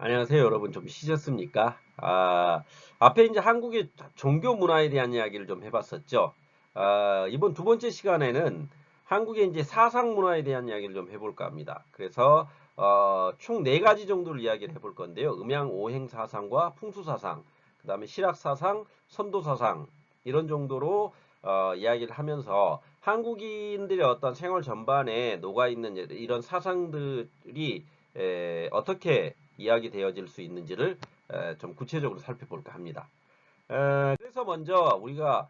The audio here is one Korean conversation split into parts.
안녕하세요, 여러분. 좀 쉬셨습니까? 앞에 이제 한국의 종교 문화에 대한 이야기를 좀 해봤었죠. 이번 두 번째 시간에는 한국의 이제 사상 문화에 대한 이야기를 좀 해볼까 합니다. 그래서 총 네 가지 정도를 이야기를 해볼 건데요. 음양 오행 사상과 풍수 사상, 그다음에 실학 사상, 선도 사상 이런 정도로 이야기를 하면서 한국인들의 어떤 생활 전반에 녹아 있는 이런 사상들이 어떻게 이야기되어질 수 있는지를 좀 구체적으로 살펴볼까 합니다. 그래서 먼저 우리가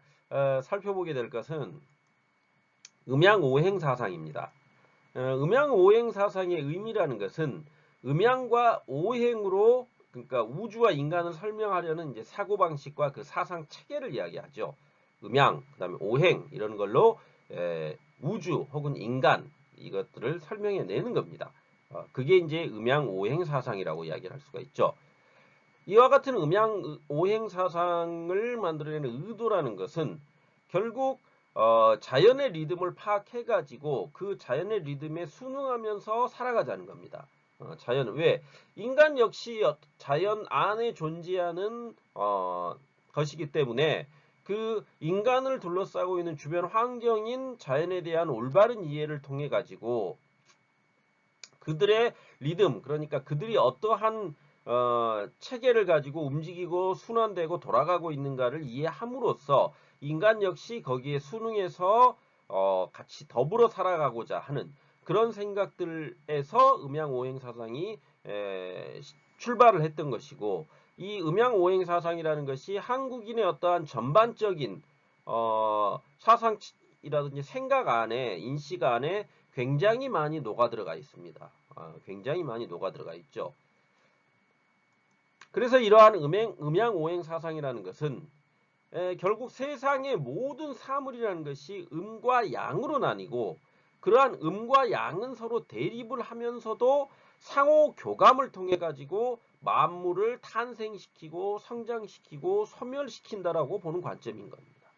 살펴보게 될 것은 음양오행 사상입니다. 음양오행 사상의 의미라는 것은 음양과 오행으로 그러니까 우주와 인간을 설명하려는 이제 사고방식과 그 사상 체계를 이야기하죠. 음양, 그다음에 오행 이런 걸로 우주 혹은 인간 이것들을 설명해 내는 겁니다. 그게 이제 음양 오행 사상이라고 이야기를 할 수가 있죠. 이와 같은 음양 오행 사상을 만들어내는 의도라는 것은 결국 자연의 리듬을 파악해가지고 그 자연의 리듬에 순응하면서 살아가자는 겁니다. 자연 왜 인간 역시 자연 안에 존재하는 것이기 때문에 그 인간을 둘러싸고 있는 주변 환경인 자연에 대한 올바른 이해를 통해 가지고 그들의 리듬, 그러니까 그들이 어떠한 체계를 가지고 움직이고 순환되고 돌아가고 있는가를 이해함으로써 인간 역시 거기에 순응해서 같이 더불어 살아가고자 하는 그런 생각들에서 음양오행 사상이 출발을 했던 것이고, 이 음양오행 사상이라는 것이 한국인의 어떠한 전반적인 사상이라든지 생각 안에, 인식 안에 굉장히 많이 녹아 들어가 있습니다. 굉장히 많이 녹아 들어가 있죠. 그래서 이러한 음양오행 사상이라는 것은 결국 세상의 모든 사물이라는 것이 음과 양으로 나뉘고, 그러한 음과 양은 서로 대립을 하면서도 상호 교감을 통해 가지고 만물을 탄생시키고 성장시키고 소멸시킨다라고 보는 관점인 겁니다.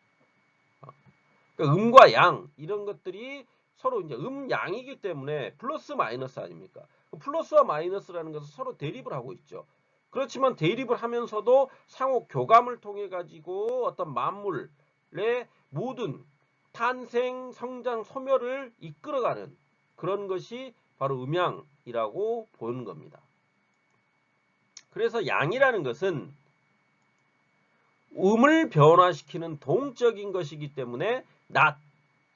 그러니까 음과 양 이런 것들이 서로 이제 양이기 때문에 플러스 마이너스 아닙니까? 플러스와 마이너스라는 것은 서로 대립을 하고 있죠. 그렇지만 대립을 하면서도 상호 교감을 통해 가지고 어떤 만물의 모든 탄생, 성장, 소멸을 이끌어가는 그런 것이 바로 음양이라고 보는 겁니다. 그래서 양이라는 것은 음을 변화시키는 동적인 것이기 때문에 낮,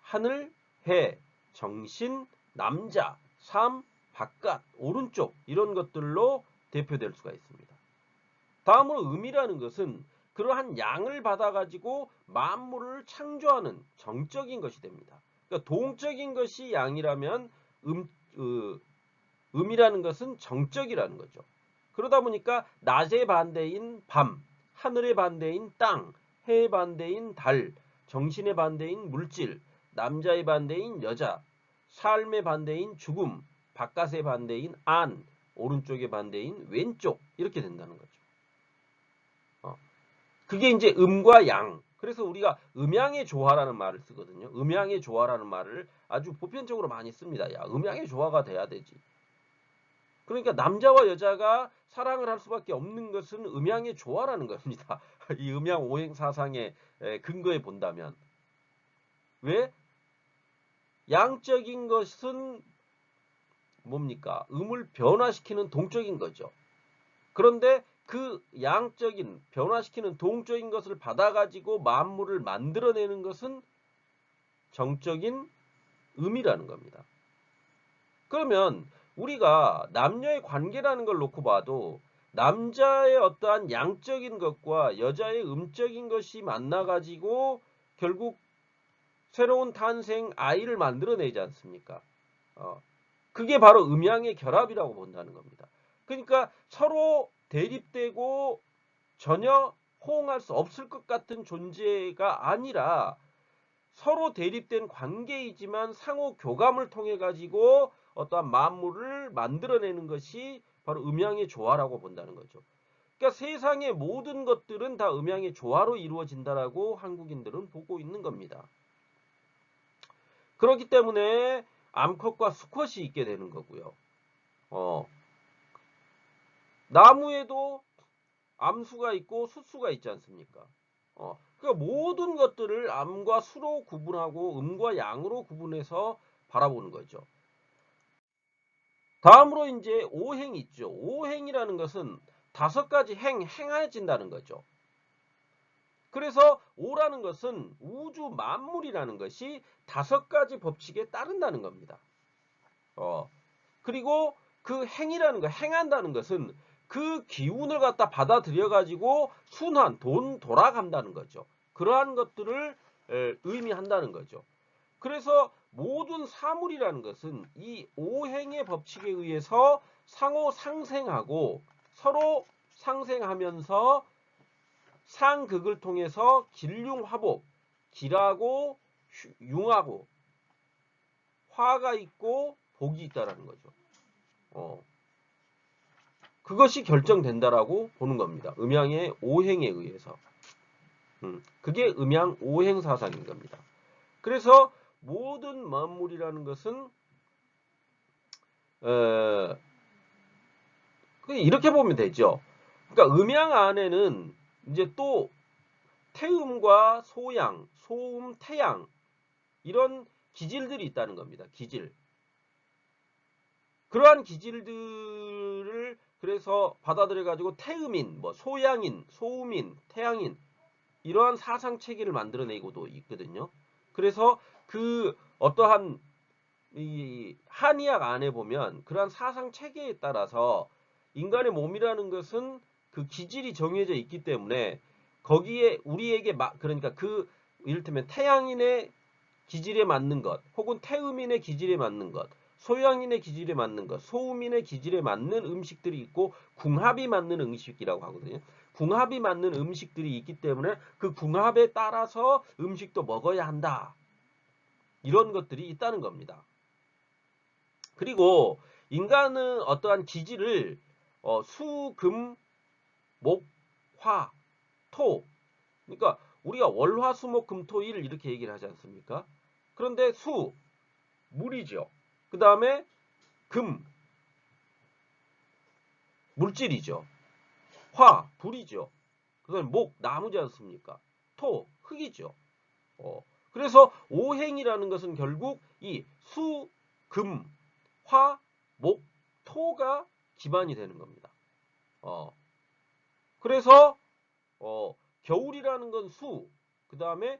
하늘, 해, 정신, 남자, 삶, 바깥, 오른쪽 이런 것들로 대표될 수가 있습니다. 다음으로 음이라는 것은 그러한 양을 받아가지고 만물을 창조하는 정적인 것이 됩니다. 그러니까 동적인 것이 양이라면 음이라는 것은 정적이라는 거죠. 그러다 보니까 낮의 반대인 밤, 하늘의 반대인 땅, 해의 반대인 달, 정신의 반대인 물질, 남자의 반대인 여자, 삶의 반대인 죽음, 바깥의 반대인 안, 오른쪽의 반대인 왼쪽 이렇게 된다는 거죠. 그게 이제 음과 양. 그래서 우리가 음양의 조화라는 말을 쓰거든요. 음양의 조화라는 말을 아주 보편적으로 많이 씁니다. 야, 음양의 조화가 돼야 되지. 그러니까 남자와 여자가 사랑을 할 수밖에 없는 것은 음양의 조화라는 겁니다. 이 음양 오행 사상의 근거에 본다면. 왜? 양적인 것은 뭡니까? 음을 변화시키는 동적인 거죠. 그런데 그 양적인 변화시키는 동적인 것을 받아가지고 만물을 만들어내는 것은 정적인 음이라는 겁니다. 그러면 우리가 남녀의 관계라는 걸 놓고 봐도 남자의 어떠한 양적인 것과 여자의 음적인 것이 만나가지고 결국 새로운 탄생 아이를 만들어내지 않습니까? 그게 바로 음양의 결합이라고 본다는 겁니다. 그러니까 서로 대립되고 전혀 호응할 수 없을 것 같은 존재가 아니라 서로 대립된 관계이지만 상호 교감을 통해 가지고 어떠한 만물을 만들어내는 것이 바로 음양의 조화라고 본다는 거죠. 그러니까 세상의 모든 것들은 다 음양의 조화로 이루어진다라고 한국인들은 보고 있는 겁니다. 그렇기 때문에 암컷과 수컷이 있게 되는 거고요. 어, 나무에도 암수가 있고 수수가 있지 않습니까? 그러니까 모든 것들을 암과 수로 구분하고 음과 양으로 구분해서 바라보는 거죠. 다음으로 이제 오행이 있죠. 오행이라는 것은 5가지 행해진다는 거죠. 그래서 오라는 것은 우주 만물이라는 것이 5가지 법칙에 따른다는 겁니다. 그리고 그 행이라는 거, 행한다는 것은 그 기운을 갖다 받아들여 가지고 순환, 돌아간다는 거죠. 그러한 것들을 의미한다는 거죠. 그래서 모든 사물이라는 것은 이 오행의 법칙에 의해서 상호 상생하고 서로 상생하면서 상극을 통해서 길융화복, 길하고 융하고 화가 있고 복이 있다라는 거죠. 그것이 결정된다라고 보는 겁니다. 음양의 오행에 의해서. 그게 음양 오행 사상인 겁니다. 그래서 모든 만물이라는 것은 이렇게 보면 되죠. 그러니까 음양 안에는 이제 또 태음과 소양, 소음, 태양 이런 기질들이 있다는 겁니다. 기질. 그러한 기질들을 그래서 받아들여 가지고 태음인, 뭐 소양인, 소음인, 태양인 이러한 사상 체계를 만들어내고도 있거든요. 그래서 그 어떠한 이 한의학 안에 보면 그러한 사상 체계에 따라서 인간의 몸이라는 것은 그 기질이 정해져 있기 때문에 거기에 우리에게 그러니까 그 이를테면 태양인의 기질에 맞는 것, 혹은 태음인의 기질에 맞는 것, 소양인의 기질에 맞는 것, 소음인의 기질에 맞는 음식들이 있고 궁합이 맞는 음식이라고 하거든요. 궁합이 맞는 음식들이 있기 때문에 그 궁합에 따라서 음식도 먹어야 한다. 이런 것들이 있다는 겁니다. 그리고 인간은 어떠한 기질을 수, 금, 목, 화, 토. 그러니까 우리가 월, 화, 수, 목, 금, 토, 일 이렇게 얘기를 하지 않습니까? 그런데 수, 물이죠. 그 다음에 금, 물질이죠. 화, 불이죠. 그 다음에 목, 나무지 않습니까? 토, 흙이죠. 그래서 오행이라는 것은 결국 이 수, 금, 화, 목, 토가 기반이 되는 겁니다. 그래서 겨울이라는 건 수, 그 다음에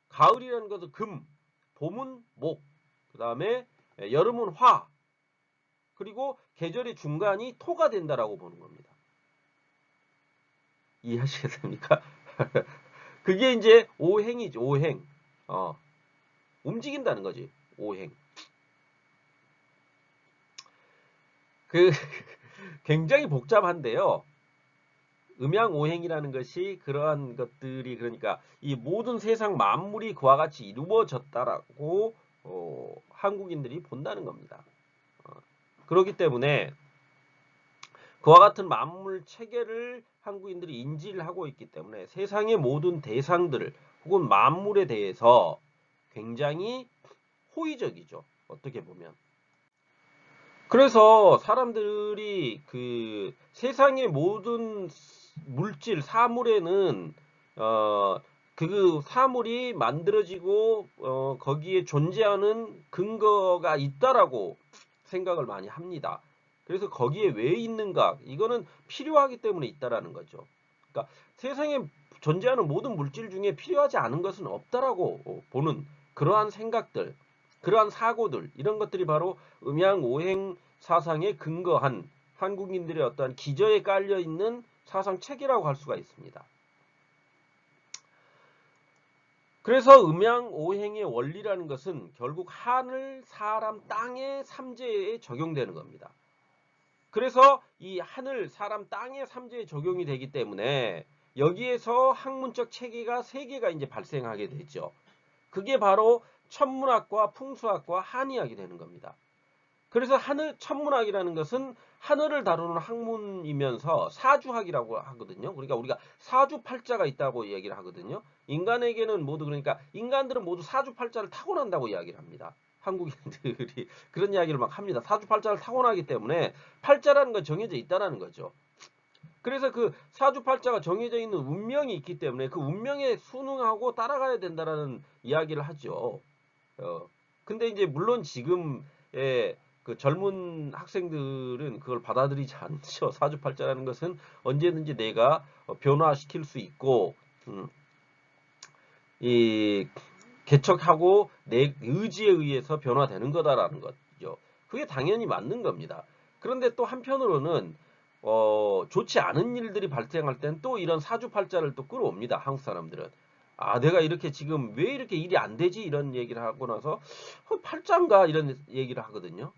가을이라는 것은 금, 봄은 목, 그 다음에 여름은 화, 그리고 계절의 중간이 토가 된다라고 보는 겁니다. 이해하시겠습니까? 그게 이제 오행이죠. 오행. 움직인다는 거지. 오행. 그 굉장히 복잡한데요. 음양오행이라는 것이 그러한 것들이 그러니까 이 모든 세상 만물이 그와 같이 이루어졌다라고 한국인들이 본다는 겁니다. 그렇기 때문에 그와 같은 만물 체계를 한국인들이 인지를 하고 있기 때문에 세상의 모든 대상들 혹은 만물에 대해서 굉장히 호의적이죠. 어떻게 보면. 그래서 사람들이 그 세상의 모든 물질, 사물에는 그 사물이 만들어지고 거기에 존재하는 근거가 있다라고 생각을 많이 합니다. 그래서 거기에 왜 있는가? 이거는 필요하기 때문에 있다라는 거죠. 그러니까 세상에 존재하는 모든 물질 중에 필요하지 않은 것은 없다라고 보는 그러한 생각들, 그러한 사고들, 이런 것들이 바로 음양오행 사상에 근거한 한국인들의 어떠한 기저에 깔려 있는 사상 체계라고 할 수가 있습니다. 그래서 음양오행의 원리라는 것은 결국 하늘, 사람, 땅의 삼재에 적용되는 겁니다. 그래서 이 하늘, 사람, 땅의 삼재에 적용이 되기 때문에 여기에서 학문적 체계가 3개가 이제 발생하게 되죠. 그게 바로 천문학과 풍수학과 한의학이 되는 겁니다. 그래서 천문학이라는 것은 하늘을 다루는 학문이면서 사주학이라고 하거든요. 그러니까 우리가 사주팔자가 있다고 이야기를 하거든요. 인간에게는 모두 그러니까 인간들은 모두 사주팔자를 타고난다고 이야기를 합니다. 한국인들이 그런 이야기를 막 합니다. 사주팔자를 타고나기 때문에 팔자라는 건 정해져 있다는 거죠. 그래서 그 사주팔자가 정해져 있는 운명이 있기 때문에 그 운명에 순응하고 따라가야 된다라는 이야기를 하죠. 어, 근데 이제 물론 지금의 그 젊은 학생들은 그걸 받아들이지 않죠. 사주팔자라는 것은 언제든지 내가 변화시킬 수 있고, 이 개척하고 내 의지에 의해서 변화되는 거다라는 거죠. 그게 당연히 맞는 겁니다. 그런데 또 한편으로는 좋지 않은 일들이 발생할 땐 또 이런 사주팔자를 또 끌어옵니다. 한국 사람들은. 아, 내가 이렇게 지금 왜 이렇게 일이 안 되지? 이런 얘기를 하고 나서 팔자인가 이런 얘기를 하거든요.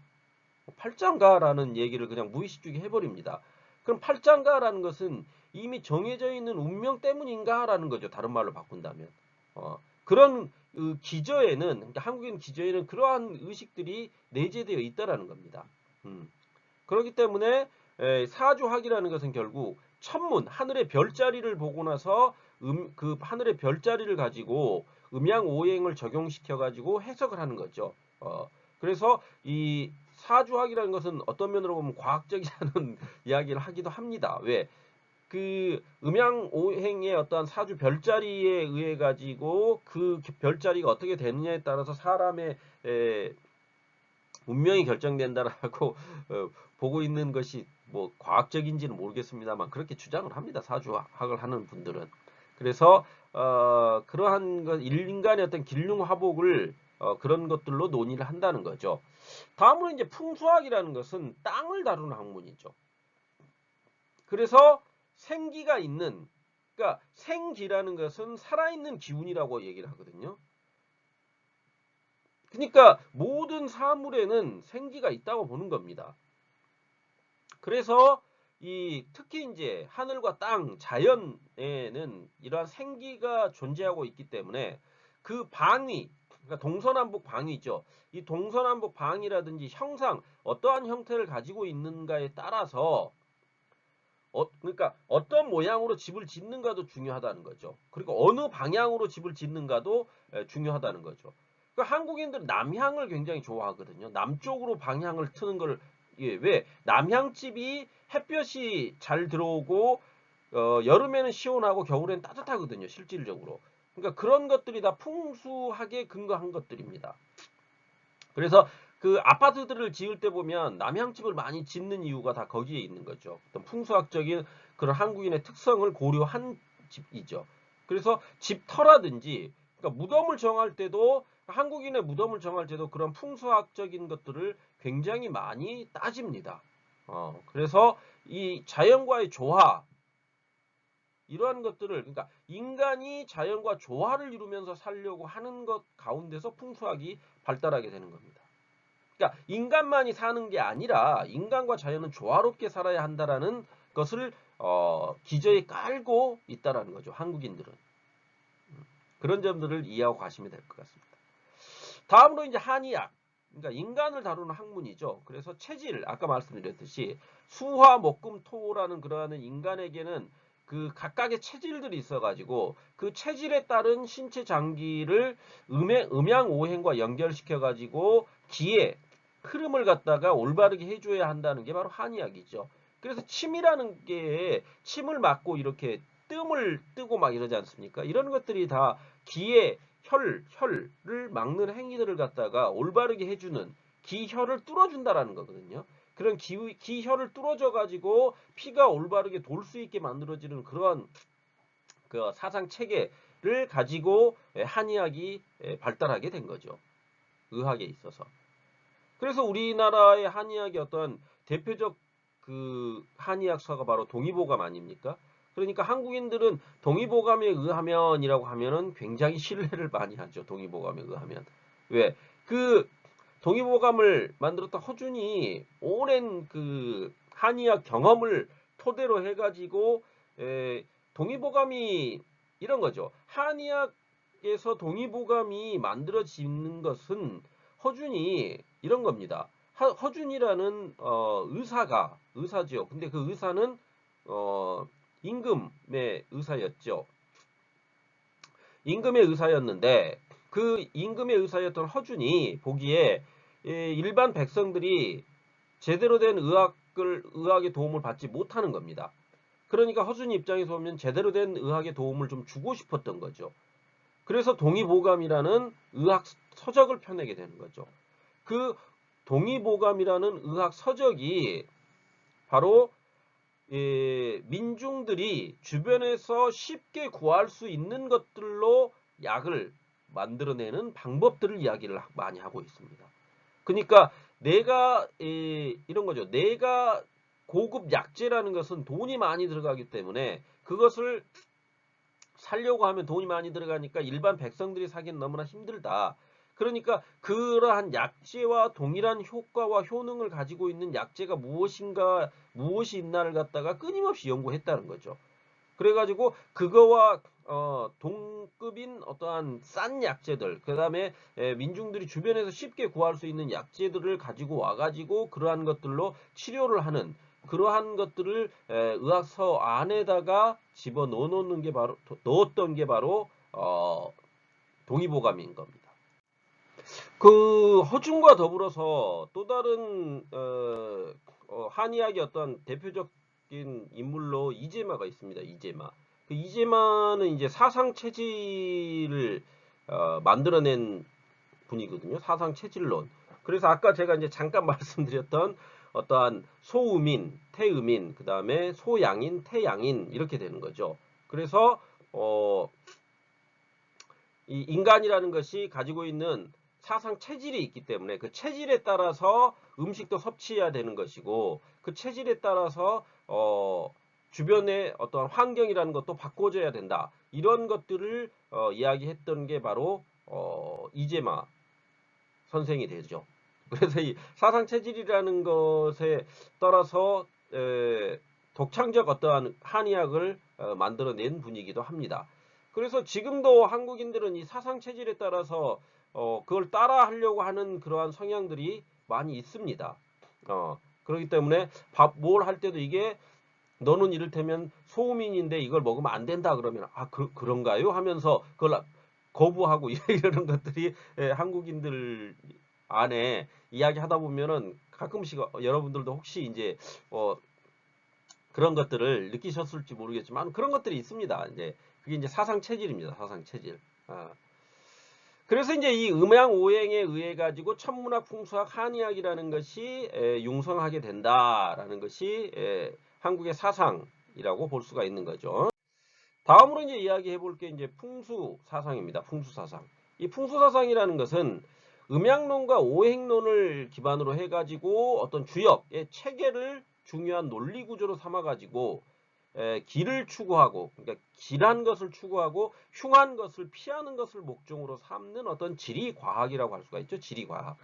팔자인가라는 얘기를 그냥 무의식적으로 해버립니다. 그럼 팔자인가라는 것은 이미 정해져 있는 운명 때문인가라는 거죠. 다른 말로 바꾼다면. 그런 기저에는, 그러니까 한국인 기저에는 그러한 의식들이 내재되어 있다라는 겁니다. 그렇기 때문에 사주학이라는 것은 결국 천문, 하늘의 별자리를 보고 나서 그 하늘의 별자리를 가지고 음양오행을 적용시켜 가지고 해석을 하는 거죠. 그래서 이 사주학이라는 것은 어떤 면으로 보면 과학적이라는 이야기를 하기도 합니다. 왜? 그 음양오행의 어떠한 사주 별자리에 의해 가지고 그 별자리가 어떻게 되느냐에 따라서 사람의 운명이 결정된다라고 보고 있는 것이 뭐 과학적인지는 모르겠습니다만 그렇게 주장을 합니다. 사주학을 하는 분들은. 그래서 그러한 것 인간의 어떤 길흉화복을 그런 것들로 논의를 한다는 거죠. 다음으로 이제 풍수학이라는 것은 땅을 다루는 학문이죠. 그래서 생기가 있는, 그러니까 생기라는 것은 살아있는 기운이라고 얘기를 하거든요. 그러니까 모든 사물에는 생기가 있다고 보는 겁니다. 그래서 특히 이제 하늘과 땅, 자연에는 이러한 생기가 존재하고 있기 때문에 그 방위, 그러니까 동서남북 방위죠. 이 동서남북 방위라든지 형상, 어떠한 형태를 가지고 있는가에 따라서 그러니까 어떤 모양으로 집을 짓는가도 중요하다는 거죠. 그리고 어느 방향으로 집을 짓는가도 중요하다는 거죠. 그러니까 한국인들은 남향을 굉장히 좋아하거든요. 남쪽으로 방향을 트는 걸 왜? 남향집이 햇볕이 잘 들어오고 여름에는 시원하고 겨울에는 따뜻하거든요. 실질적으로. 그러니까 그런 것들이 다 풍수학에 근거한 것들입니다. 그래서 그 아파트들을 지을 때 보면 남향집을 많이 짓는 이유가 다 거기에 있는 거죠. 어떤 풍수학적인 그런 한국인의 특성을 고려한 집이죠. 그래서 집터라든지 그러니까 무덤을 정할 때도 한국인의 무덤을 정할 때도 그런 풍수학적인 것들을 굉장히 많이 따집니다. 그래서 이 자연과의 조화 이러한 것들을 그러니까 인간이 자연과 조화를 이루면서 살려고 하는 것 가운데서 풍수학이 발달하게 되는 겁니다. 그러니까 인간만이 사는 게 아니라 인간과 자연은 조화롭게 살아야 한다라는 것을 기저에 깔고 있다라는 거죠. 한국인들은. 그런 점들을 이해하고 가시면 될 것 같습니다. 다음으로 이제 한의학. 그러니까 인간을 다루는 학문이죠. 그래서 체질, 아까 말씀드렸듯이 수화, 목금, 토라는 그러한 인간에게는 그 각각의 체질들이 있어가지고 그 체질에 따른 신체 장기를 음양오행과 연결시켜가지고 기의 흐름을 갖다가 올바르게 해줘야 한다는 게 바로 한의학이죠. 그래서 침이라는 게 침을 맞고 이렇게 뜸을 뜨고 막 이러지 않습니까? 이런 것들이 다 기의 혈을 막는 행위들을 갖다가 올바르게 해주는 기혈을 뚫어준다라는 거거든요. 그런 기혈을 뚫어져 가지고 피가 올바르게 돌 수 있게 만들어지는 그러한 그 사상 체계를 가지고 한의학이 발달하게 된 거죠. 의학에 있어서. 그래서 우리나라의 한의학의 어떤 대표적 그 한의학사가 바로 동의보감 아닙니까? 그러니까 한국인들은 동의보감에 의하면이라고 하면은 굉장히 신뢰를 많이 하죠. 동의보감에 의하면. 왜? 그 동의보감을 만들었던 허준이 오랜 그 한의학 경험을 토대로 해가지고 동의보감이 이런 거죠. 한의학에서 동의보감이 만들어지는 것은 허준이 이런 겁니다. 허준이라는 의사죠. 근데 그 의사는 임금의 의사였죠. 임금의 의사였는데 그 임금의 의사였던 허준이 보기에 일반 백성들이 제대로 된 의학의 도움을 받지 못하는 겁니다. 그러니까 허준이 입장에서 보면 제대로 된 의학의 도움을 좀 주고 싶었던 거죠. 그래서 동의보감이라는 의학 서적을 펴내게 되는 거죠. 그 동의보감이라는 의학 서적이 바로 민중들이 주변에서 쉽게 구할 수 있는 것들로 약을 만들어내는 방법들을 이야기를 많이 하고 있습니다. 그러니까 내가 이런 거죠. 내가 고급 약재라는 것은 돈이 많이 들어가기 때문에 그것을 살려고 하면 돈이 많이 들어가니까 일반 백성들이 사기는 너무나 힘들다. 그러니까 그러한 약재와 동일한 효과와 효능을 가지고 있는 약재가 무엇이 있나를 갖다가 끊임없이 연구했다는 거죠. 그래가지고 그거와 동급인 어떠한 싼 약재들, 그 다음에 민중들이 주변에서 쉽게 구할 수 있는 약재들을 가지고 와가지고 그러한 것들로 치료를 하는 그러한 것들을 의학서 안에다가 집어 넣어놓는 게 바로 넣었던 게 바로 동의보감인 겁니다. 그 허준과 더불어서 또 다른 한의학의 어떤 대표적인 인물로 이재마가 있습니다. 이재마. 그 이재마는 이제 사상 체질을 만들어낸 분이거든요. 사상 체질론. 그래서 아까 제가 이제 잠깐 말씀드렸던 어떠한 소음인, 태음인, 그 다음에 소양인, 태양인 이렇게 되는 거죠. 그래서 이 인간이라는 것이 가지고 있는 사상 체질이 있기 때문에 그 체질에 따라서 음식도 섭취해야 되는 것이고 그 체질에 따라서 주변의 어떤 환경이라는 것도 바꿔줘야 된다. 이런 것들을 이야기했던 게 바로 이재마 선생이 되죠. 그래서 이 사상 체질이라는 것에 따라서 독창적 어떠한 한의학을 만들어낸 분이기도 합니다. 그래서 지금도 한국인들은 이 사상 체질에 따라서 그걸 따라 하려고 하는 그러한 성향들이 많이 있습니다. 그렇기 때문에 뭘 할 때도 이게 너는 이를테면 소음인인데 이걸 먹으면 안 된다 그러면 그런가요? 하면서 그걸 거부하고 이러는 것들이 한국인들 안에 이야기하다 보면은 가끔씩 여러분들도 혹시 이제 그런 것들을 느끼셨을지 모르겠지만 그런 것들이 있습니다. 이제 그게 이제 사상 체질입니다. 사상 체질. 그래서 이제 이 음양오행에 의해 가지고 천문학, 풍수학, 한의학이라는 것이 융성하게 된다라는 것이 한국의 사상이라고 볼 수가 있는 거죠. 다음으로 이제 이야기해 볼 게 이제 풍수 사상입니다. 풍수 사상. 이 풍수 사상이라는 것은 음양론과 오행론을 기반으로 해 가지고 어떤 주역의 체계를 중요한 논리 구조로 삼아 가지고 길을 추구하고 그러니까 길한 것을 추구하고 흉한 것을 피하는 것을 목적으로 삼는 어떤 지리 과학이라고 할 수가 있죠. 지리 과학.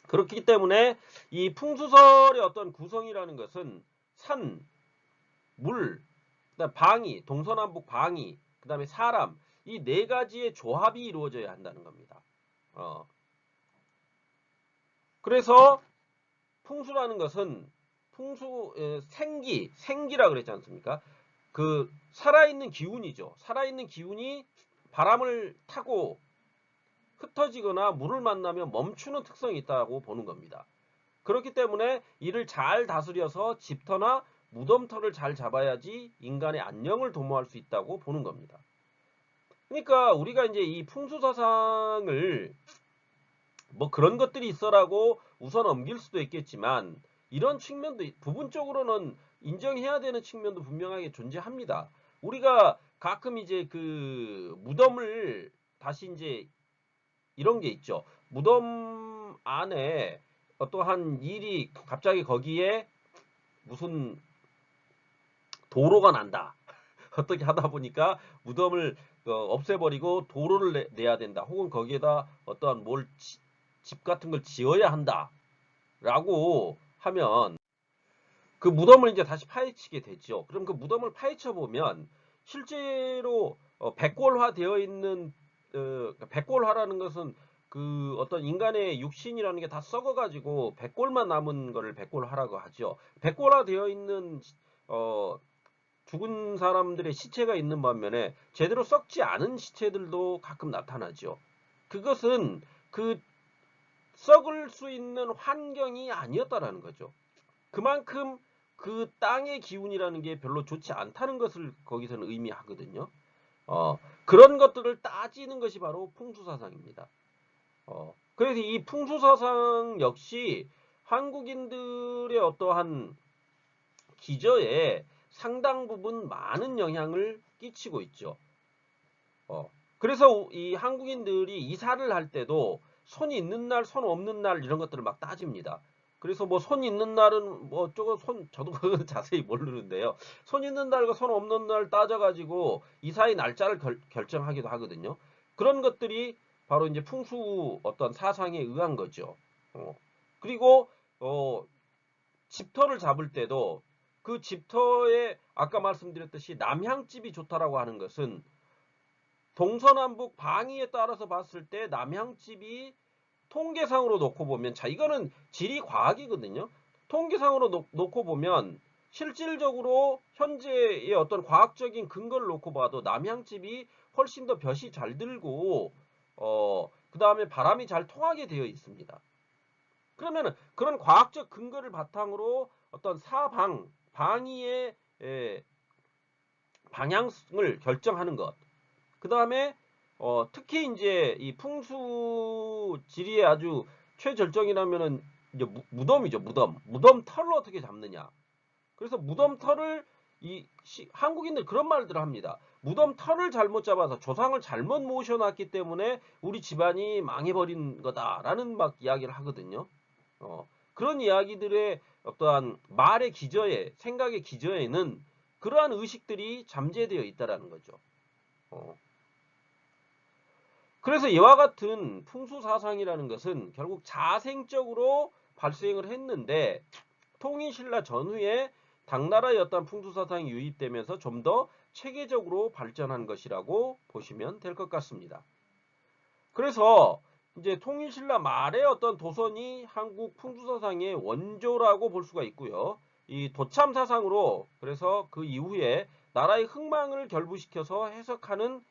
그렇기 때문에 이 풍수설의 어떤 구성이라는 것은 산, 물, 그다음 방위, 동서남북 방위, 그다음에 사람 이 네 가지의 조합이 이루어져야 한다는 겁니다. 그래서 풍수라는 것은 생기라 그랬지 않습니까? 그 살아있는 기운이죠. 살아있는 기운이 바람을 타고 흩어지거나 물을 만나면 멈추는 특성이 있다고 보는 겁니다. 그렇기 때문에 이를 잘 다스려서 집터나 무덤터를 잘 잡아야지 인간의 안녕을 도모할 수 있다고 보는 겁니다. 그러니까 우리가 이제 이 풍수사상을 뭐 그런 것들이 있어라고 우선 넘길 수도 있겠지만 이런 측면도 부분적으로는 인정해야 되는 측면도 분명하게 존재합니다. 우리가 가끔 이제 그 무덤을 다시 이제 이런 게 있죠. 무덤 안에 어떠한 일이 갑자기 거기에 무슨 도로가 난다. 어떻게 하다 보니까 무덤을 없애버리고 도로를 내야 된다. 혹은 거기에다 어떠한 집 같은 걸 지어야 한다. 라고 하면 그 무덤을 이제 다시 파헤치게 되죠. 그럼 그 무덤을 파헤쳐 보면 실제로 백골화 되어 있는 백골화라는 것은 그 어떤 인간의 육신이라는 게 다 썩어가지고 백골만 남은 거를 백골화라고 하죠. 백골화 되어 있는 죽은 사람들의 시체가 있는 반면에 제대로 썩지 않은 시체들도 가끔 나타나죠. 그것은 그 썩을 수 있는 환경이 아니었다라는 거죠. 그만큼 그 땅의 기운이라는 게 별로 좋지 않다는 것을 거기서는 의미하거든요. 그런 것들을 따지는 것이 바로 풍수사상입니다. 그래서 이 풍수사상 역시 한국인들의 어떠한 기저에 상당 부분 많은 영향을 끼치고 있죠. 그래서 이 한국인들이 이사를 할 때도 손이 있는 날, 손 없는 날 이런 것들을 막 따집니다. 그래서 뭐 손 있는 날은 뭐 저거 저도 그건 자세히 모르는데요. 손 있는 날과 손 없는 날 따져가지고 이사의 날짜를 결정하기도 하거든요. 그런 것들이 바로 이제 풍수 어떤 사상에 의한 거죠. 그리고 집터를 잡을 때도 그 집터에 아까 말씀드렸듯이 남향집이 좋다라고 하는 것은 동서남북 방위에 따라서 봤을 때 남향집이 통계상으로 놓고 보면, 자, 이거는 지리 과학이거든요. 통계상으로 놓고 보면 실질적으로 현재의 어떤 과학적인 근거를 놓고 봐도 남향집이 훨씬 더 볕이 잘 들고 그 다음에 바람이 잘 통하게 되어 있습니다. 그러면은 그런 과학적 근거를 바탕으로 어떤 방위의 방향을 결정하는 것. 그 다음에 특히 이제 이 풍수 지리의 아주 최절정이라면은 이제 무덤이죠. 무덤 털을 어떻게 잡느냐. 그래서 무덤 털을 한국인들 그런 말들을 합니다. 무덤 털을 잘못 잡아서 조상을 잘못 모셔놨기 때문에 우리 집안이 망해버린 거다라는 막 이야기를 하거든요. 그런 이야기들의 어떠한 말의 기저에, 생각의 기저에는 그러한 의식들이 잠재되어 있다라는 거죠. 그래서 이와 같은 풍수사상이라는 것은 결국 자생적으로 발생을 했는데 통일신라 전후에 당나라의 어떤 풍수사상이 유입되면서 좀 더 체계적으로 발전한 것이라고 보시면 될 것 같습니다. 그래서 이제 통일신라 말의 어떤 도선이 한국 풍수사상의 원조라고 볼 수가 있고요. 이 도참사상으로 그래서 그 이후에 나라의 흥망을 결부시켜서 해석하는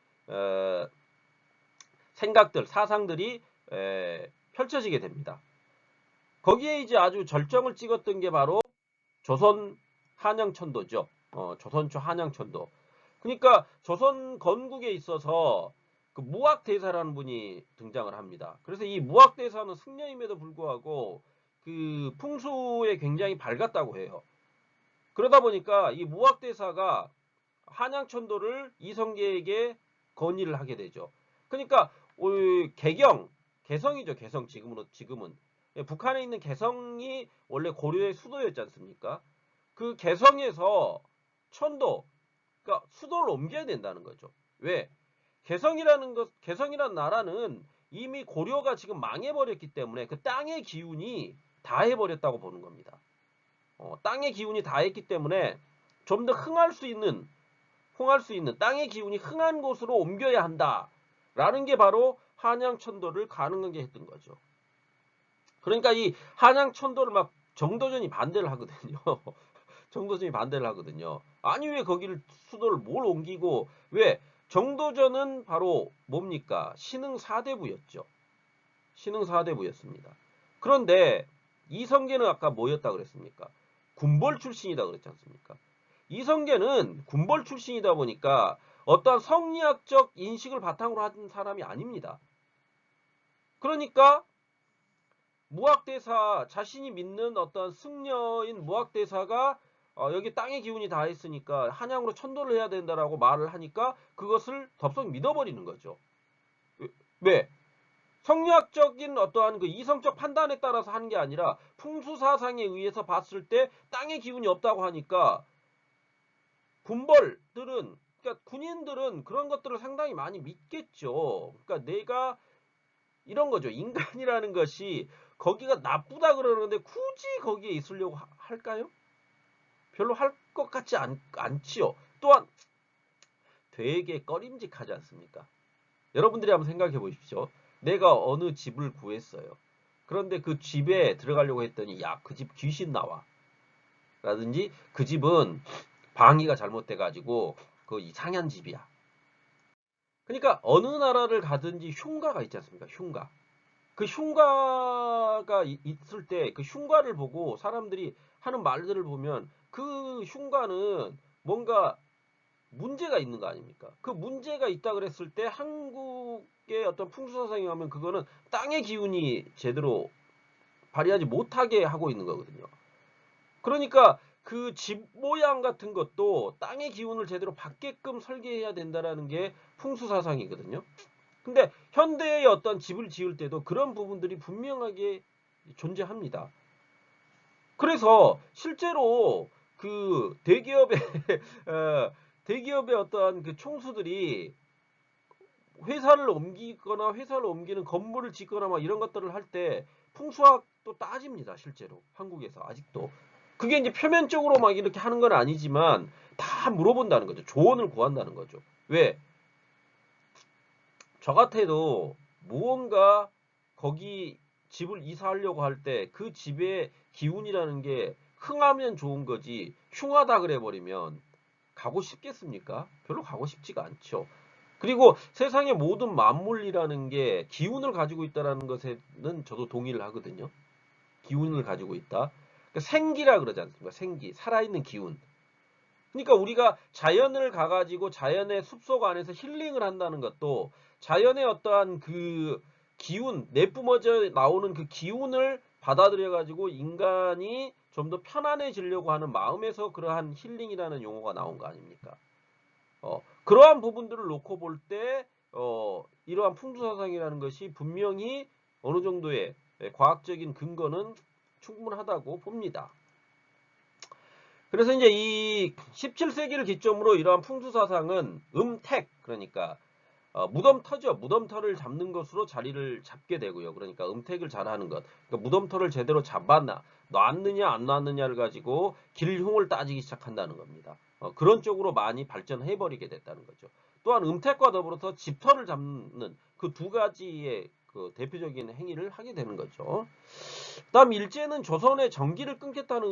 생각들, 사상들이 펼쳐지게 됩니다. 거기에 이제 아주 절정을 찍었던 게 바로 조선 한양천도죠. 조선초 한양천도. 그러니까 조선 건국에 있어서 그 무학대사라는 분이 등장을 합니다. 그래서 이 무학대사는 승려임에도 불구하고 그 풍수에 굉장히 밝았다고 해요. 그러다 보니까 이 무학대사가 한양천도를 이성계에게 건의를 하게 되죠. 그러니까 개성이죠. 개성 지금은 북한에 있는 개성이 원래 고려의 수도였지 않습니까? 그 개성에서 천도, 그러니까 수도를 옮겨야 된다는 거죠. 왜? 개성이라는 나라는 이미 고려가 지금 망해버렸기 때문에 그 땅의 기운이 다 해버렸다고 보는 겁니다. 땅의 기운이 다 했기 때문에 좀 더 흥할 수 있는 땅의 기운이 흥한 곳으로 옮겨야 한다라는 게 바로 한양천도를 가능하게 했던 거죠. 그러니까 이 한양천도를 막 정도전이 반대를 하거든요. 정도전이 반대를 하거든요. 아니 왜 거기를 수도를 뭘 옮기고 왜 정도전은 바로 뭡니까? 신흥 4대부였죠. 신흥 4대부였습니다. 그런데 이성계는 아까 뭐였다 그랬습니까? 군벌 출신이다 그랬지 않습니까? 이성계는 군벌 출신이다 보니까 어떠한 성리학적 인식을 바탕으로 한 사람이 아닙니다. 그러니까 무학대사, 자신이 믿는 어떤 승려인 무학대사가 여기 땅의 기운이 다 있으니까 한양으로 천도를 해야 된다라고 말을 하니까 그것을 덥석 믿어버리는 거죠. 왜? 성리학적인 어떠한 그 이성적 판단에 따라서 하는 게 아니라 풍수사상에 의해서 봤을 때 땅의 기운이 없다고 하니까 군벌들은, 그러니까 군인들은 그런 것들을 상당히 많이 믿겠죠. 그러니까 내가 이런 거죠. 인간이라는 것이 거기가 나쁘다 그러는데 굳이 거기에 있으려고 할까요? 별로 할 것 같지 않지요. 또한 되게 꺼림직하지 않습니까? 여러분들이 한번 생각해 보십시오. 내가 어느 집을 구했어요. 그런데 그 집에 들어가려고 했더니 야, 그 집 귀신 나와. 라든지 그 집은 방위가 잘못돼 가지고 그 이상한 집이야. 그러니까 어느 나라를 가든지 흉가가 있지 않습니까? 흉가. 그 흉가가 있을 때 그 흉가를 보고 사람들이 하는 말들을 보면 그 흉가는 뭔가 문제가 있는 거 아닙니까? 그 문제가 있다 그랬을 때 한국의 어떤 풍수사상에 가면 그거는 땅의 기운이 제대로 발휘하지 못하게 하고 있는 거거든요. 그러니까 그 집 모양 같은 것도 땅의 기운을 제대로 받게끔 설계해야 된다라는 게 풍수사상이거든요. 근데 현대의 어떤 집을 지을 때도 그런 부분들이 분명하게 존재합니다. 그래서 실제로 그 대기업의 대기업의 어떠한 그 총수들이 회사를 옮기거나 회사를 옮기는 건물을 짓거나 막 이런 것들을 할 때 풍수학도 따집니다. 실제로 한국에서 아직도. 그게 이제 표면적으로 막 이렇게 하는 건 아니지만 다 물어본다는 거죠. 조언을 구한다는 거죠. 왜? 저 같아도 무언가 거기 집을 이사하려고 할 때 그 집의 기운이라는 게 흥하면 좋은 거지 흉하다 그래 버리면 가고 싶겠습니까? 별로 가고 싶지가 않죠. 그리고 세상의 모든 만물이라는 게 기운을 가지고 있다는 것에는 저도 동의를 하거든요. 기운을 가지고 있다. 그러니까 생기라 그러지 않습니까? 생기, 살아있는 기운. 그러니까 우리가 자연을 가가지고 자연의 숲속 안에서 힐링을 한다는 것도 자연의 어떠한 그 기운, 내뿜어져 나오는 그 기운을 받아들여가지고 인간이 좀 더 편안해지려고 하는 마음에서 그러한 힐링이라는 용어가 나온 거 아닙니까? 그러한 부분들을 놓고 볼 때, 이러한 풍수사상이라는 것이 분명히 어느 정도의 과학적인 근거는 충분하다고 봅니다. 그래서 이제 이 17세기를 기점으로 이러한 풍수사상은 음택, 그러니까 무덤터죠. 무덤터를 잡는 것으로 자리를 잡게 되고요. 그러니까 음택을 잘하는 것. 그러니까 무덤터를 제대로 놨느냐 안 놨느냐를 가지고 길흉을 따지기 시작한다는 겁니다. 그런 쪽으로 많이 발전해버리게 됐다는 거죠. 또한 음택과 더불어서 집터를 잡는 그 두 가지의 그 대표적인 행위를 하게 되는 거죠. 다음 일제는 조선의 전기를 끊겠다는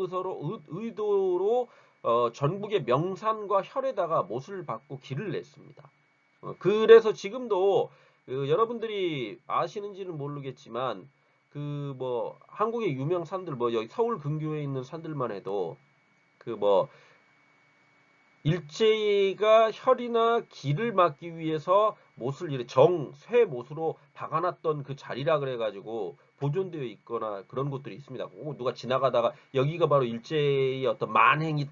의도로 전국의 명산과 혈에다가 못을 박고 길을 냈습니다. 그래서 지금도 여러분들이 아시는지는 모르겠지만 그 뭐 한국의 유명 산들 뭐 여기 서울 근교에 있는 산들만 해도 그 뭐 일제가 혈이나 기를 막기 위해서 못을 이렇게 쇠 못으로 박아놨던 그 자리라 그래가지고 보존되어 있거나 그런 곳들이 있습니다. 누가 지나가다가 여기가 바로 일제의 어떤 만행이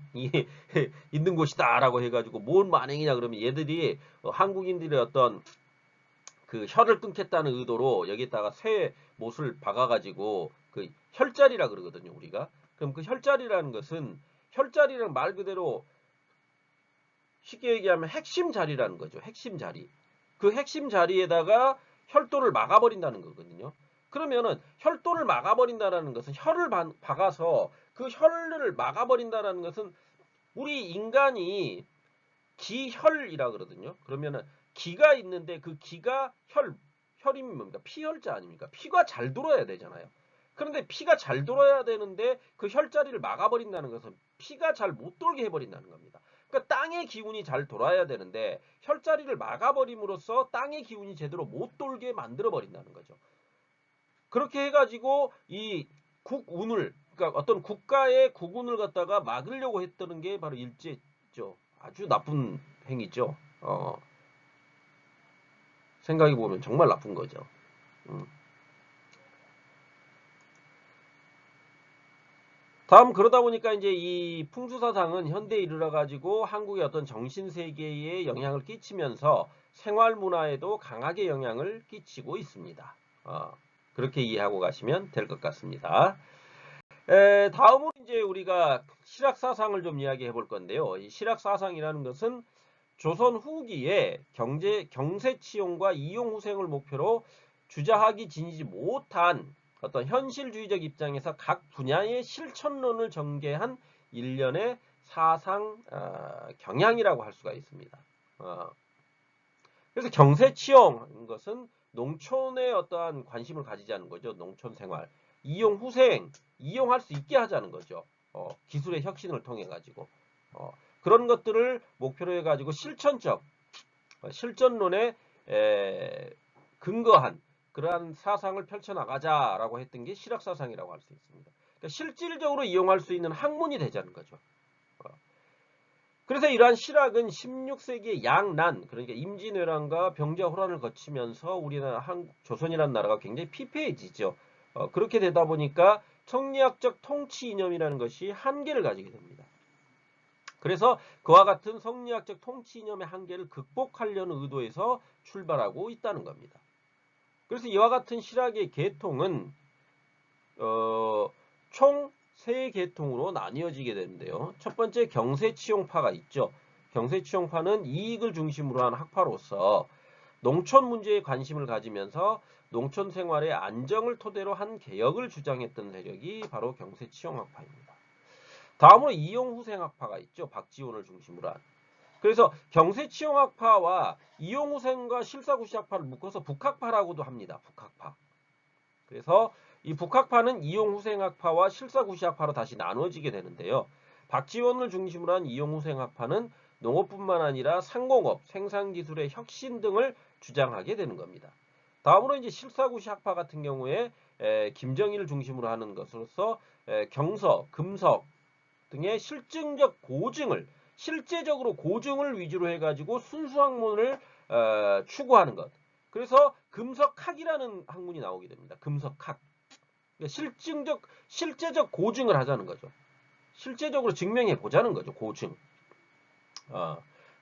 있는 곳이다라고 해가지고 뭔 만행이냐 그러면 얘들이 한국인들의 어떤 그 혀를 끊겠다는 의도로 여기다가 쇠 못을 박아가지고 그 혈자리라 그러거든요 우리가. 그럼 그 혈자리라는 것은 혈자리랑 말 그대로 쉽게 얘기하면 핵심 자리라는 거죠. 핵심 자리. 그 핵심 자리에다가 혈도를 막아버린다는 거거든요. 그러면은 혈도를 막아버린다는 것은 혈을 박아서 그 혈을 막아버린다는 것은 우리 인간이 기혈이라 그러거든요. 그러면은 기가 있는데 그 기가 혈이 뭡니까? 피혈자 아닙니까? 피가 잘 돌아야 되잖아요. 그런데 피가 잘 돌아야 되는데 그 혈자리를 막아버린다는 것은 피가 잘 못 돌게 해버린다는 겁니다. 그러니까 땅의 기운이 잘 돌아야 되는데 혈자리를 막아버림으로써 땅의 기운이 제대로 못 돌게 만들어 버린다는 거죠. 그렇게 해가지고 이 국운을 그러니까 어떤 국가의 국운을 갖다가 막으려고 했던 게 바로 일제죠. 아주 나쁜 행위죠. 생각해 보면 정말 나쁜 거죠. 음. 다음 그러다 보니까 이제 이 풍수사상은 현대에 이르러 가지고 한국의 어떤 정신 세계에 영향을 끼치면서 생활 문화에도 강하게 영향을 끼치고 있습니다. 그렇게 이해하고 가시면 될 것 같습니다. 다음으로 이제 우리가 실학사상을 좀 이야기해 볼 건데요. 이 실학사상이라는 것은 조선 후기에 경세치용과 이용후생을 목표로 주자학이 지니지 못한 어떤 현실주의적 입장에서 각 분야의 실천론을 전개한 일련의 사상 경향이라고 할 수가 있습니다. 그래서 경세치용인 것은 농촌에 어떠한 관심을 가지자는 거죠. 농촌 생활. 이용후생, 이용할 수 있게 하자는 거죠. 기술의 혁신을 통해 가지고. 그런 것들을 목표로 해가지고 실전론에 근거한 그러한 사상을 펼쳐나가자라고 했던 게 실학사상이라고 할 수 있습니다. 실질적으로 이용할 수 있는 학문이 되자는 거죠. 그래서 이러한 실학은 16세기의 양난, 그러니까 임진왜란과 병자호란을 거치면서 우리나라 조선이라는 나라가 굉장히 피폐해지죠. 그렇게 되다 보니까 성리학적 통치 이념이라는 것이 한계를 가지게 됩니다. 그래서 그와 같은 성리학적 통치 이념의 한계를 극복하려는 의도에서 출발하고 있다는 겁니다. 그래서 이와 같은 실학의 계통은 총 3계통으로 나뉘어지게 되는데요. 첫 번째 경세치용파가 있죠. 경세치용파는 이익을 중심으로 한 학파로서 농촌 문제에 관심을 가지면서 농촌 생활의 안정을 토대로 한 개혁을 주장했던 세력이 바로 경세치용학파입니다. 다음으로 이용후생학파가 있죠. 박지원을 중심으로 한. 그래서 경세치용학파와 이용후생과 실사구시학파를 묶어서 북학파라고도 합니다. 북학파. 그래서 이 북학파는 이용후생학파와 실사구시학파로 다시 나눠지게 되는데요. 박지원을 중심으로 한 이용후생학파는 농업뿐만 아니라 상공업, 생산기술의 혁신 등을 주장하게 되는 겁니다. 다음으로 이제 실사구시학파 같은 경우에 김정일을 중심으로 하는 것으로서 경서, 금석 등의 실증적 고증을 실제적으로 고증을 위주로 해가지고 순수학문을 추구하는 것. 그래서 금석학이라는 학문이 나오게 됩니다. 금석학. 그러니까 실제적 고증을 하자는 거죠. 실제적으로 증명해 보자는 거죠. 고증.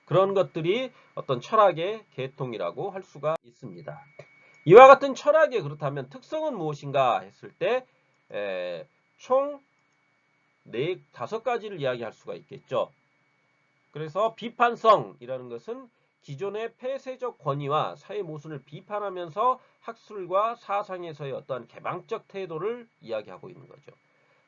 그런 것들이 어떤 철학의 계통이라고 할 수가 있습니다. 이와 같은 철학의 그렇다면 특성은 무엇인가 했을 때 총 5가지를 이야기할 수가 있겠죠. 그래서 비판성이라는 것은 기존의 폐쇄적 권위와 사회 모순을 비판하면서 학술과 사상에서의 어떤 개방적 태도를 이야기하고 있는 거죠.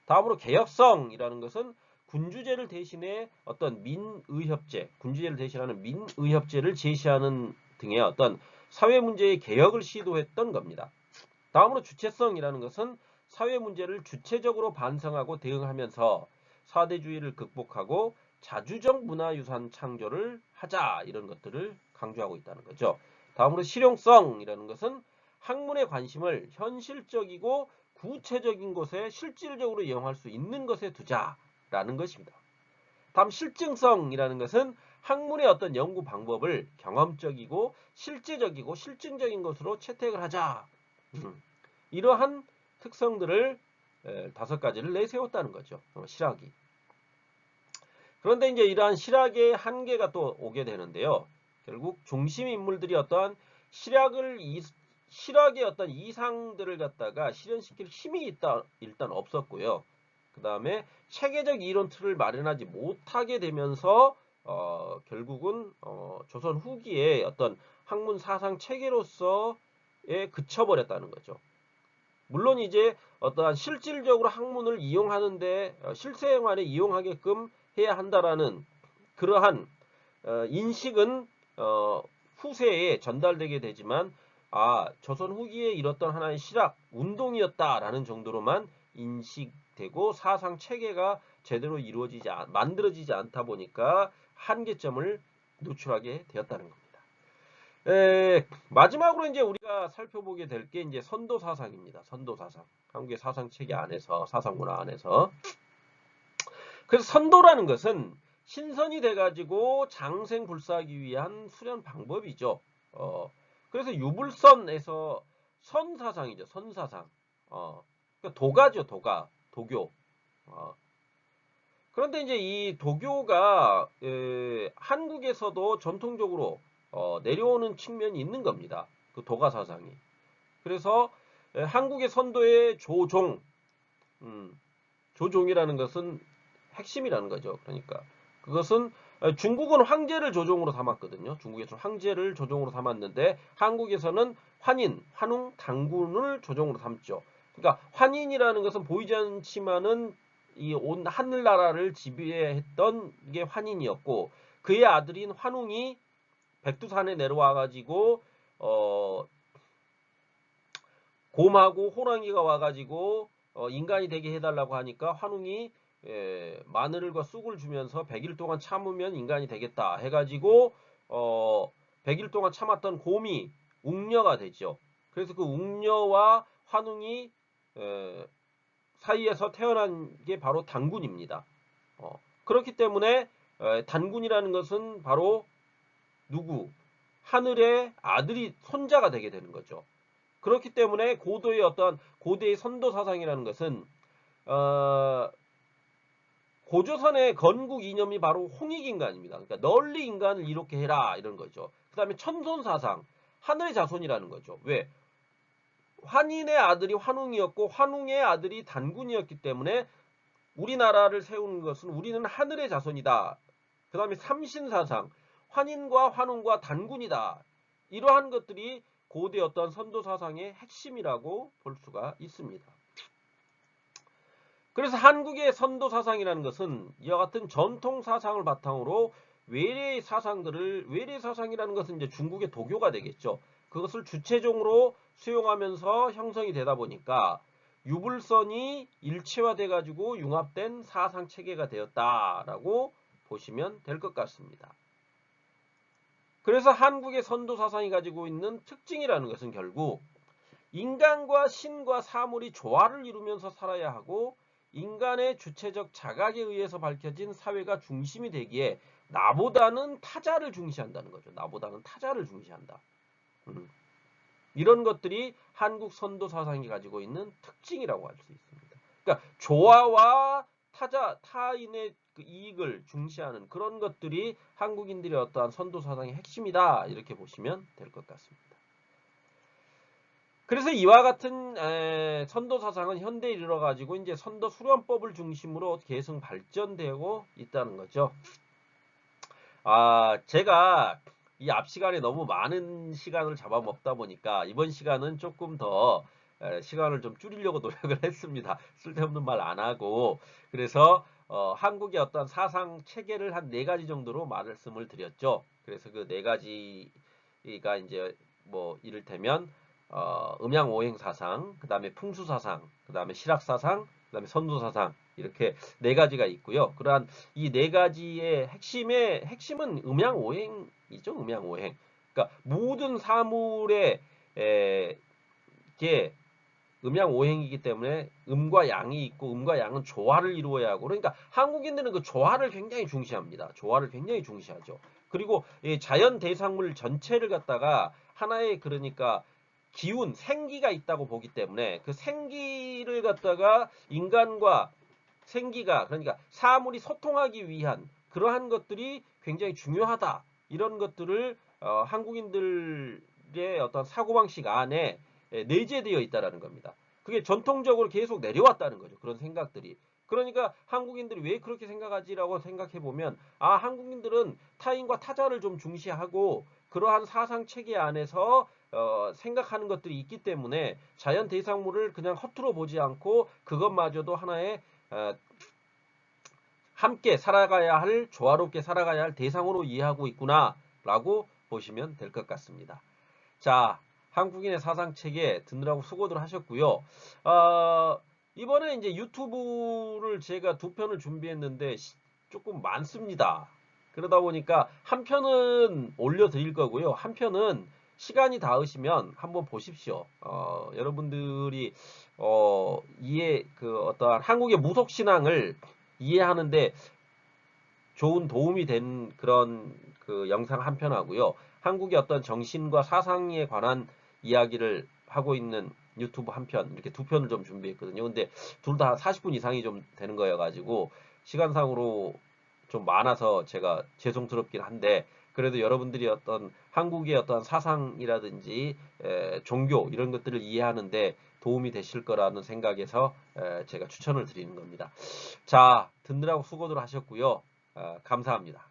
다음으로 개혁성이라는 것은 군주제를 대신해 어떤 민의협제, 군주제를 대신하는 민의협제를 제시하는 등의 어떤 사회 문제의 개혁을 시도했던 겁니다. 다음으로 주체성이라는 것은 사회 문제를 주체적으로 반성하고 대응하면서 사대주의를 극복하고 자주적 문화유산 창조를 하자 이런 것들을 강조하고 있다는 거죠. 다음으로 실용성이라는 것은 학문의 관심을 현실적이고 구체적인 것에 실질적으로 이용할 수 있는 것에 두자라는 것입니다. 다음 실증성이라는 것은 학문의 어떤 연구 방법을 경험적이고 실제적이고 실증적인 것으로 채택을 하자. 이러한 특성들을 5가지를 내세웠다는 거죠. 실학이. 그런데 이제 이러한 실학의 한계가 또 오게 되는데요. 결국 중심 인물들이 어떠한 실학의 어떤 이상들을 갖다가 실현시킬 힘이 일단 없었고요. 그 다음에 체계적 이론 틀을 마련하지 못하게 되면서 결국은 조선 후기에 어떤 학문 사상 체계로서에 그쳐버렸다는 거죠. 물론 이제 어떠한 실질적으로 학문을 이용하는데 실생활에 이용하게끔 해야 한다라는 그러한 인식은 후세에 전달되게 되지만 조선 후기에 이뤘던 하나의 실학 운동이었다라는 정도로만 인식되고 사상 체계가 제대로 만들어지지 않다 보니까 한계점을 노출하게 되었다는 겁니다. 마지막으로 이제 우리가 살펴보게 될 게 이제 선도 사상입니다. 선도 사상. 한국의 사상 체계 안에서, 사상 문화 안에서. 그래서 선도라는 것은 신선이 돼가지고 장생불사하기 위한 수련 방법이죠. 그래서 유불선에서 선사상이죠. 선사상. 그러니까 도가죠. 도교. 그런데 이제 이 도교가 한국에서도 전통적으로 내려오는 측면이 있는 겁니다. 그 도가 사상이. 그래서 한국의 선도의 조종이라는 것은 핵심이라는 거죠. 그러니까 그것은 중국은 황제를 조종으로 삼았거든요. 중국에서 황제를 조종으로 삼았는데 한국에서는 환웅, 당군을 조종으로 삼죠. 그러니까 환인이라는 것은 보이지 않지만은 이 온 하늘나라를 지배했던 게 환인이었고 그의 아들인 환웅이 백두산에 내려와 가지고 곰하고 호랑이가 와가지고 인간이 되게 해달라고 하니까 환웅이 마늘과 쑥을 주면서 100일 동안 참으면 인간이 되겠다 해가지고 100일 동안 참았던 곰이 웅녀가 됐죠. 그래서 그 웅녀와 환웅이 사이에서 태어난 게 바로 단군입니다. 그렇기 때문에 단군이라는 것은 바로 누구? 하늘의 아들이 손자가 되게 되는 거죠. 그렇기 때문에 고도의 선도 사상이라는 것은 고조선의 건국 이념이 바로 홍익인간입니다. 그러니까 널리 인간을 이롭게 해라 이런 거죠. 그 다음에 천손 사상, 하늘의 자손이라는 거죠. 왜? 환인의 아들이 환웅이었고 환웅의 아들이 단군이었기 때문에 우리나라를 세우는 것은 우리는 하늘의 자손이다. 그 다음에 삼신사상, 환인과 환웅과 단군이다. 이러한 것들이 고대 어떤 선도사상의 핵심이라고 볼 수가 있습니다. 그래서 한국의 선도사상이라는 것은 이와 같은 전통사상을 바탕으로 외래의 사상이라는 것은 이제 중국의 도교가 되겠죠. 그것을 주체적으로 수용하면서 형성이 되다 보니까 유불선이 일체화돼 가지고 융합된 사상 체계가 되었다라고 보시면 될 것 같습니다. 그래서 한국의 선도 사상이 가지고 있는 특징이라는 것은 결국 인간과 신과 사물이 조화를 이루면서 살아야 하고 인간의 주체적 자각에 의해서 밝혀진 사회가 중심이 되기에 나보다는 타자를 중시한다는 거죠. 나보다는 타자를 중시한다. 이런 것들이 한국 선도 사상이 가지고 있는 특징이라고 할 수 있습니다. 그러니까 조화와 타인의 그 이익을 중시하는 그런 것들이 한국인들의 어떠한 선도 사상의 핵심이다. 이렇게 보시면 될 것 같습니다. 그래서 이와 같은 선도 사상은 현대에 이르러 가지고 이제 선도 수련법을 중심으로 계속 발전되고 있다는 거죠. 제가 이 앞 시간에 너무 많은 시간을 잡아먹다 보니까 이번 시간은 조금 더 시간을 좀 줄이려고 노력을 했습니다. 쓸데없는 말 안 하고. 그래서 한국의 어떤 사상 체계를 한 4가지 정도로 말씀을 드렸죠. 그래서 그 4가지가 이제 뭐 이를테면 음양오행 사상, 그 다음에 풍수 사상, 그 다음에 실학 사상, 그 다음에 선도 사상 이렇게 4가지가 있고요. 그러한 이 4가지의 핵심은 음양오행이죠. 음양오행. 그러니까 모든 사물의 게 음양오행이기 때문에 음과 양이 있고 음과 양은 조화를 이루어야 하고 그러니까 한국인들은 그 조화를 굉장히 중시합니다. 조화를 굉장히 중시하죠. 그리고 자연 대상물 전체를 갖다가 하나의 그러니까 기운, 생기가 있다고 보기 때문에 그 생기를 갖다가 인간과 생기가 그러니까 사물이 소통하기 위한 그러한 것들이 굉장히 중요하다. 이런 것들을 한국인들의 어떤 사고방식 안에 내재되어 있다라는 겁니다. 그게 전통적으로 계속 내려왔다는 거죠. 그런 생각들이. 그러니까 한국인들이 왜 그렇게 생각하지라고 생각해 보면 한국인들은 타인과 타자를 좀 중시하고 그러한 사상 체계 안에서 생각하는 것들이 있기 때문에 자연 대상물을 그냥 허투루 보지 않고 그것마저도 하나의 함께 살아가야 할 조화롭게 살아가야 할 대상으로 이해하고 있구나라고 보시면 될 것 같습니다. 자, 한국인의 사상체계 듣느라고 수고들 하셨고요. 이번에 이제 유튜브를 제가 2편을 준비했는데 조금 많습니다. 그러다 보니까 한 편은 올려드릴 거고요. 한 편은 시간이 닿으시면 한번 보십시오. 여러분들이 어떠한 한국의 무속 신앙을 이해하는데 좋은 도움이 된 그런 그 영상 한 편 하고요. 한국의 어떤 정신과 사상에 관한 이야기를 하고 있는 유튜브 한 편, 이렇게 2편을 좀 준비했거든요. 근데 둘 다 40분 이상이 좀 되는 거여가지고 시간상으로 좀 많아서 제가 죄송스럽긴 한데 그래도 여러분들이 어떤 한국의 어떤 사상이라든지 종교 이런 것들을 이해하는데 도움이 되실 거라는 생각에서 제가 추천을 드리는 겁니다. 자, 듣느라고 수고들 하셨고요. 감사합니다.